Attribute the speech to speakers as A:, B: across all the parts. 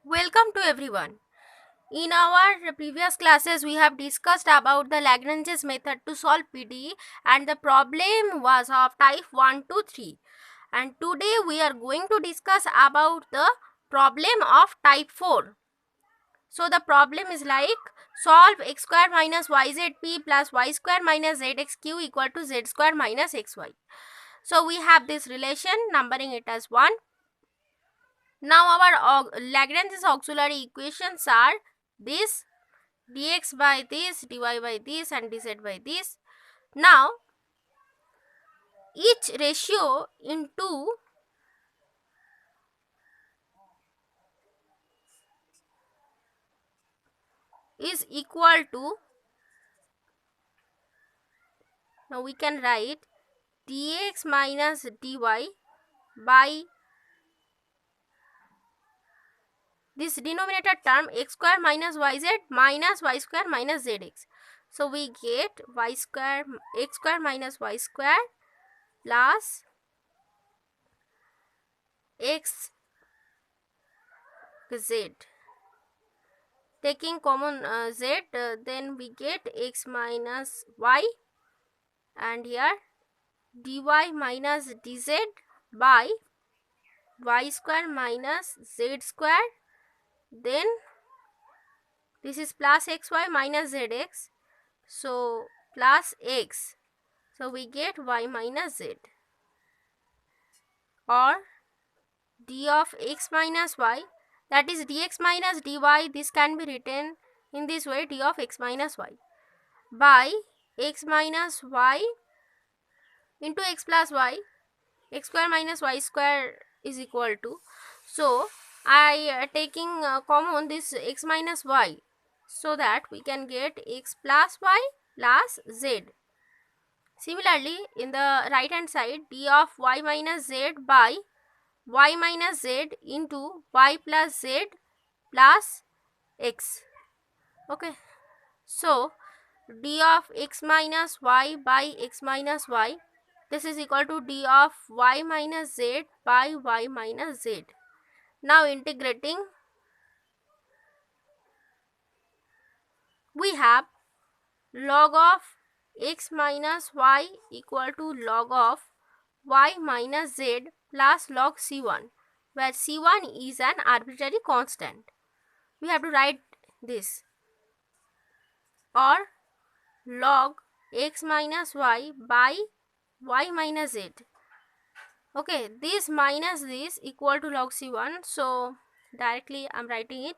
A: Welcome to everyone. In our previous classes, we have discussed about the Lagrange's method to solve PDE, and the problem was of type 1 to 3. And today we are going to discuss about the problem of type 4. So the problem is like solve x square minus yzp plus y square minus zxq equal to z square minus xy. So we have this relation, numbering it as 1. Now our Lagrange's auxiliary equations are this: dx by this, dy by this, and dz by this. Now each ratio into is equal to, now we can write dx minus dy by this denominator term x square minus yz minus y square minus zx. So we get y square x square minus y square plus x z. Taking common z, then we get x minus y, and here dy minus dz by y square minus z square, then this is plus xy minus zx, so plus x, so we get y minus z, or d of x minus y, that is dx minus dy. This can be written in this way: d of x minus y by x minus y into x plus y, x square minus y square is equal to, so I taking common this x minus y, so that we can get x plus y plus z. Similarly, in the right hand side, d of y minus z by y minus z into y plus z plus x. Okay, so d of x minus y by x minus y, this is equal to d of y minus z by y minus z. Now integrating, we have log of x minus y equal to log of y minus z plus log c1, where c1 is an arbitrary constant. We have to write this, or log x minus y by y minus z. Okay, this minus this equal to log c1, so directly I am writing it.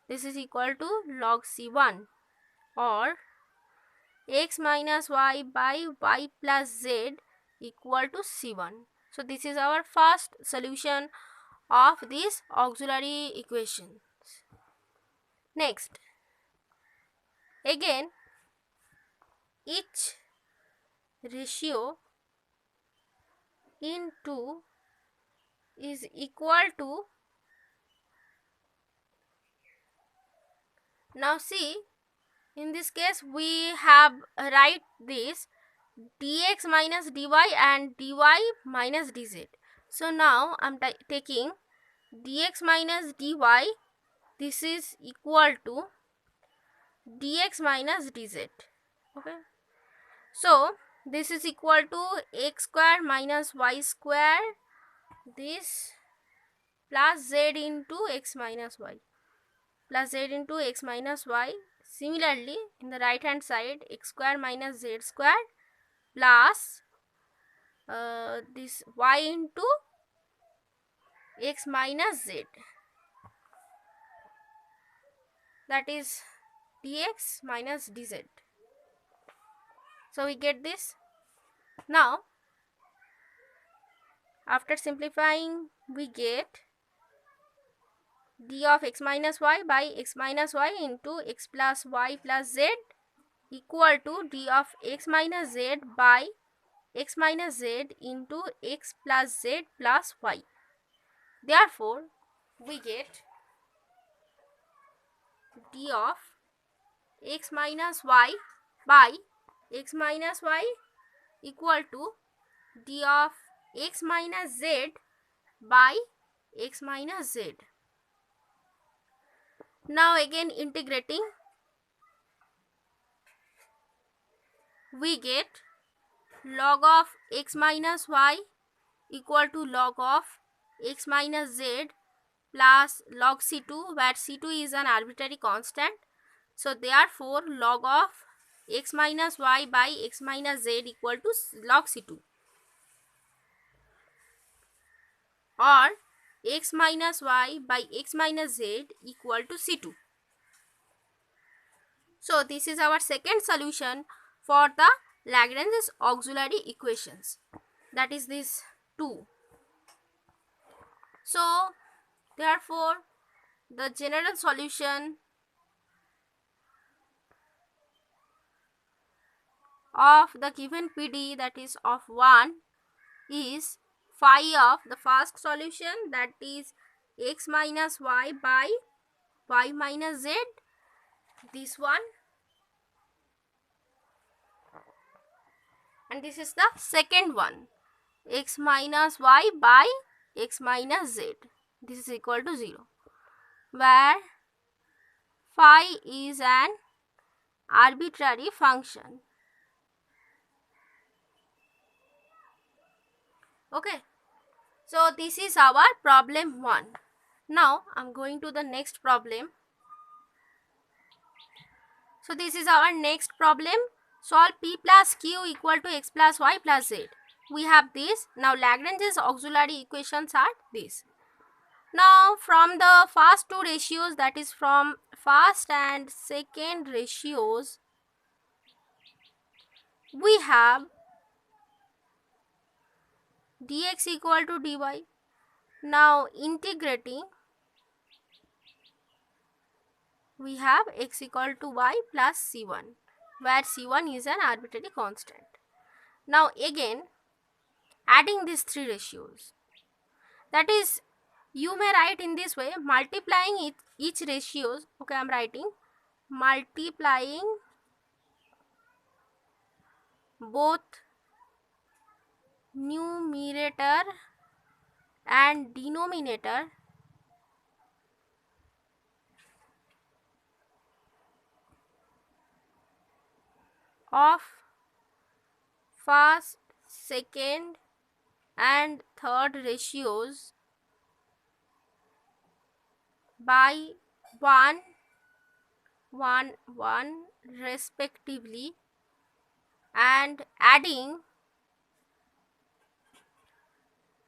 A: This is equal to log c1, or x minus y by y plus z equal to c1. So this is our first solution of this auxiliary equation. Next, again each ratio into is equal to, now see, in this case we have write this dx minus dy and dy minus dz. So now I am taking dx minus dy, this is equal to dx minus dz. Okay, so this is equal to x square minus y square, this plus z into x minus y, plus z into x minus y. Similarly, in the right hand side, x square minus z square plus this y into x minus z, that is dx minus dz. So we get this. Now after simplifying, we get d of x minus y by x minus y into x plus y plus z equal to d of x minus z by x minus z into x plus z plus y. Therefore, we get d of x minus y by x minus y equal to d of x minus z by x minus z. Now again integrating, we get log of x minus y equal to log of x minus z plus log c2, where c2 is an arbitrary constant. So therefore log of x minus y by x minus z equal to log c2, or x minus y by x minus z equal to c2. So this is our second solution for the Lagrange's auxiliary equations, that is this 2. So therefore the general solution of the given PD, that is of 1, is phi of the first solution, that is x minus y by y minus z, this one, and this is the second one, x minus y by x minus z, this is equal to 0, where phi is an arbitrary function. Okay, so this is our problem 1. Now I'm going to the next problem. So this is our next problem. Solve p plus q equal to x plus y plus z. We have this. Now Lagrange's auxiliary equations are this. Now from the first two ratios, that is from first and second ratios, we have dx equal to dy. Now integrating, we have x equal to y plus c1, where c1 is an arbitrary constant. Now again adding these three ratios, that is, you may write in this way, multiplying each ratios. Okay, I am writing multiplying both numerator and denominator of first, second and third ratios by 1, 1, 1 respectively, and adding,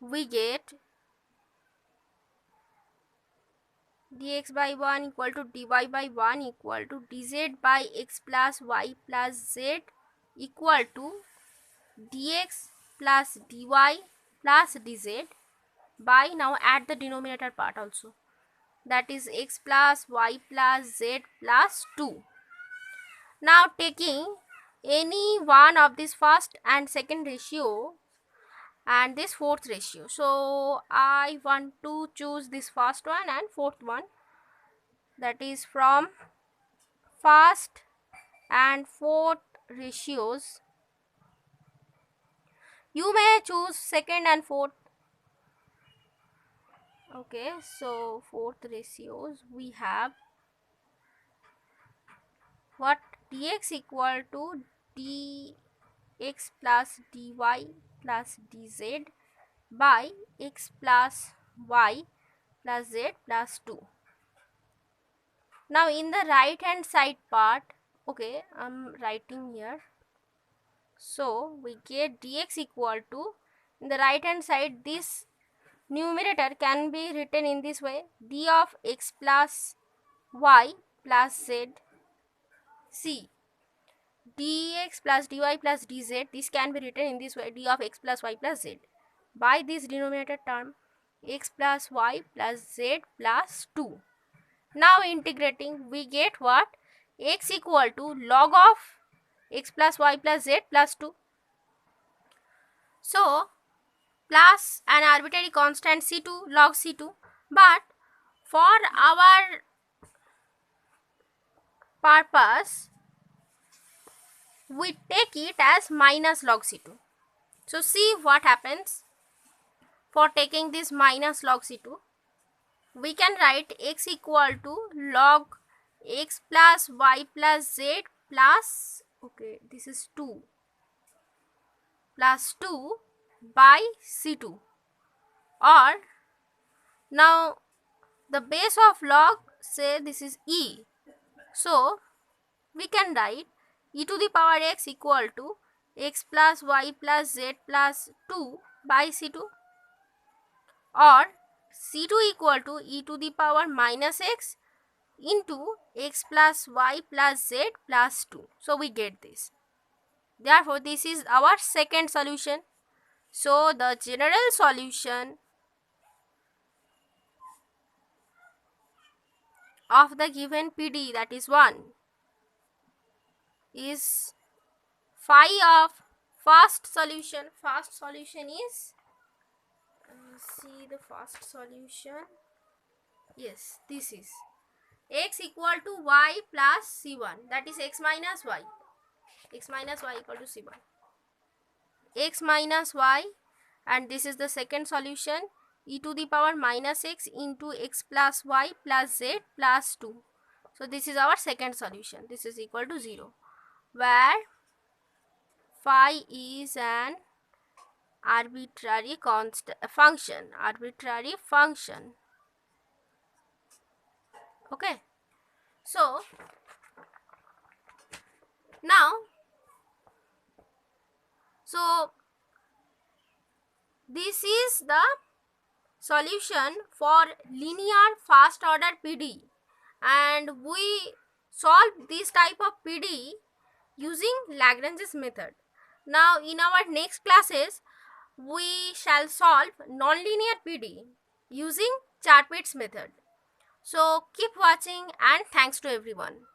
A: we get dx by 1 equal to dy by 1 equal to dz by x plus y plus z equal to dx plus dy plus dz by, now add the denominator part also, that is x plus y plus z plus 2. Now taking any one of this first and second ratio and this fourth ratio, so I want to choose this first one and fourth one, that is from first and fourth ratios. You may choose second and fourth. Okay, so fourth ratios, we have what, dx equal to dx plus dy plus dz by x plus y plus z plus 2. Now in the right hand side part, okay, I'm writing here, so we get dx equal to, in the right hand side, this numerator can be written in this way, d of x plus y plus z. See, dx plus dy plus dz, this can be written in this way, d of x plus y plus z, by this denominator term, x plus y plus z plus 2. Now integrating, we get what, x equal to log of x plus y plus z plus 2. So plus an arbitrary constant c2 log c2, but for our purpose we take it as minus log c2. So see what happens for taking this minus log c2. we can write x equal to log x plus y plus z plus, okay, this is 2 plus 2 by c2, or now the base of log, say this is e, so we can write e to the power x equal to x plus y plus z plus 2 by c2, or c2 equal to e to the power minus x into x plus y plus z plus 2. So we get this. Therefore, this is our second solution. So the general solution of the given PD, that is 1, is phi of first solution. First solution is, see the first solution, yes, this is x equal to y plus c1, that is x minus y, x minus y equal to c1, x minus y, and this is the second solution, e to the power minus x into x plus y plus z plus 2. So this is our second solution. This is equal to 0, where phi is an arbitrary function, okay. So now, so this is the solution for linear first order PD, and we solve this type of PD using Lagrange's method. Now in our next classes we shall solve nonlinear PD using Chapit's method. So keep watching, and thanks to everyone.